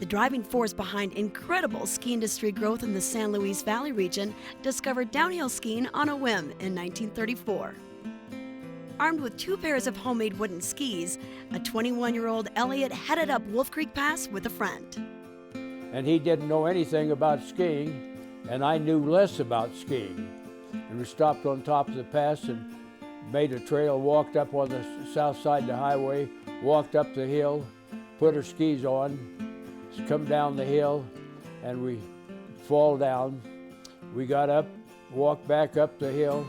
the driving force behind incredible ski industry growth in the San Luis Valley region, discovered downhill skiing on a whim in 1934. Armed with 2 pairs of homemade wooden skis, a 21-year-old Elliot headed up Wolf Creek Pass with a friend. And he didn't know anything about skiing, and I knew less about skiing. And we stopped on top of the pass and made a trail, walked up on the south side of the highway, walked up the hill, put our skis on, come down the hill, and we fall down. We got up, walked back up the hill,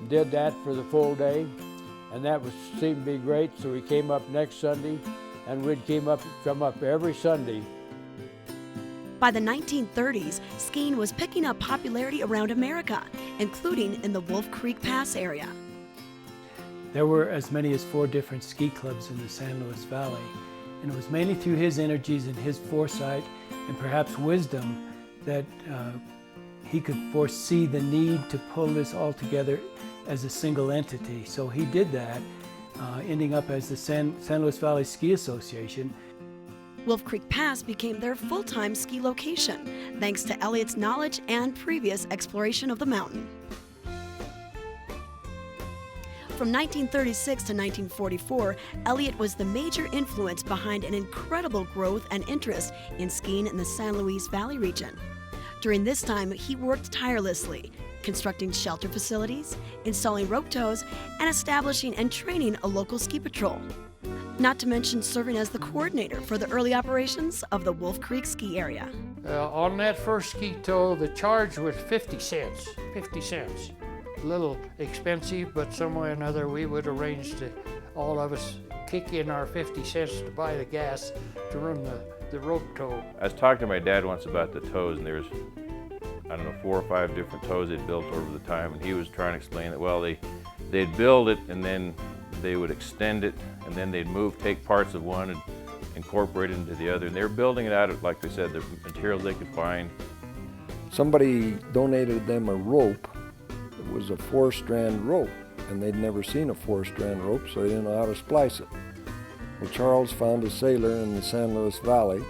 did that for the full day, and that seemed to be great. So we came up next Sunday, and we'd come up every Sunday. By the 1930s, skiing was picking up popularity around America, including in the Wolf Creek Pass area. There were as many as 4 different ski clubs in the San Luis Valley, and it was mainly through his energies and his foresight and perhaps wisdom that he could foresee the need to pull this all together as a single entity. So he did that, ending up as the San Luis Valley Ski Association. Wolf Creek Pass became their full-time ski location, thanks to Elliot's knowledge and previous exploration of the mountain. From 1936 to 1944, Elliot was the major influence behind an incredible growth and interest in skiing in the San Luis Valley region. During this time, he worked tirelessly, constructing shelter facilities, installing rope tows, and establishing and training a local ski patrol. Not to mention serving as the coordinator for the early operations of the Wolf Creek ski area. On that first ski tow, the charge was 50 cents. 50 cents. A little expensive, but some way or another we would arrange to, all of us, kick in our 50 cents to buy the gas to run the rope tow. I was talking to my dad once about the tows, and there's, I don't know, 4 or 5 different tows they'd built over the time, and he was trying to explain that, well, they'd build it and then they would extend it, and then they'd take parts of one and incorporate it into the other. And they were building it out of, like they said, the materials they could find. Somebody donated them a rope. It was a 4-strand rope, and they'd never seen a 4-strand rope, so they didn't know how to splice it. Well, Charles found a sailor in the San Luis Valley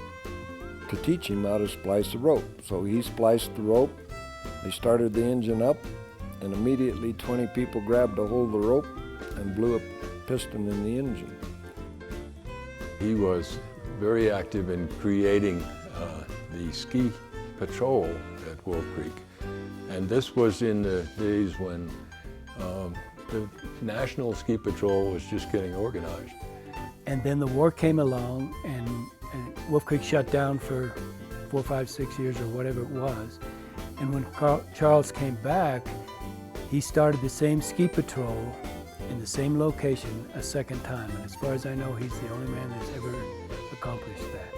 to teach him how to splice a rope. So he spliced the rope, they started the engine up, and immediately 20 people grabbed a hold of the rope and blew a piston in the engine. He was very active in creating the ski patrol at Wolf Creek. And this was in the days when the National Ski Patrol was just getting organized. And then the war came along, and Wolf Creek shut down for 4, 5, 6 years or whatever it was. And when Charles came back, he started the same ski patrol in the same location a second time. And as far as I know, he's the only man that's ever accomplished that.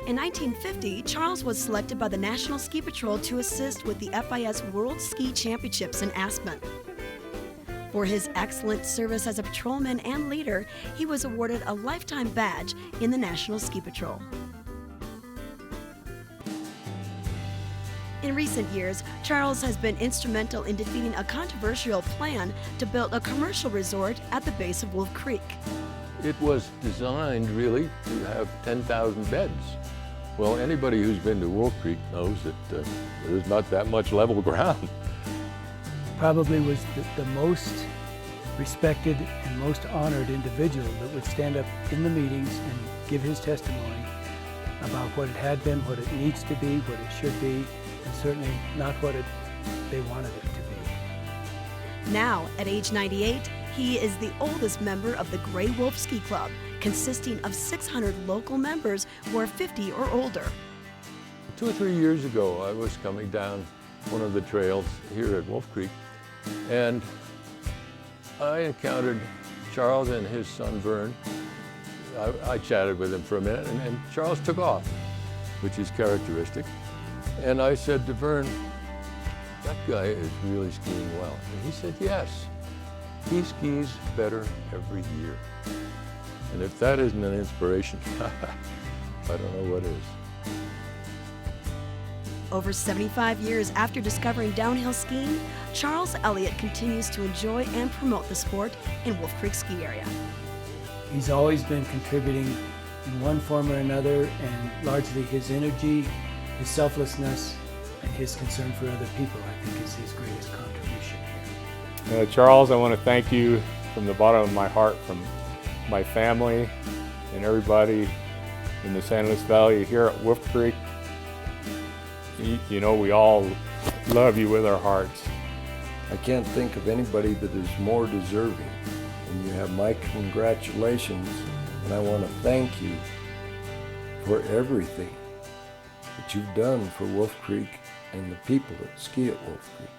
In 1950, Charles was selected by the National Ski Patrol to assist with the FIS World Ski Championships in Aspen. For his excellent service as a patrolman and leader, he was awarded a lifetime badge in the National Ski Patrol. In recent years, Charles has been instrumental in defeating a controversial plan to build a commercial resort at the base of Wolf Creek. It was designed really to have 10,000 beds. Well, anybody who's been to Wolf Creek knows that there's not that much level ground. Probably was the most respected and most honored individual that would stand up in the meetings and give his testimony about what it had been, what it needs to be, what it should be, and certainly not what they wanted it to be. Now, at age 98, he is the oldest member of the Gray Wolf Ski Club, consisting of 600 local members who are 50 or older. 2 or 3 years ago, I was coming down one of the trails here at Wolf Creek, and I encountered Charles and his son Vern. I chatted with him for a minute, and Charles took off, which is characteristic. And I said to Vern, "That guy is really skiing well." And he said, "Yes, he skis better every year." And if that isn't an inspiration, I don't know what is. Over 75 years after discovering downhill skiing, Charles Elliot continues to enjoy and promote the sport in Wolf Creek ski area. He's always been contributing in one form or another, and largely his energy, his selflessness, and his concern for other people, I think, is his greatest contribution here. Charles, I want to thank you from the bottom of my heart, from my family and everybody in the San Luis Valley here at Wolf Creek. You know, we all love you with our hearts. I can't think of anybody that is more deserving. And you have my congratulations, and I want to thank you for everything that you've done for Wolf Creek and the people that ski at Wolf Creek.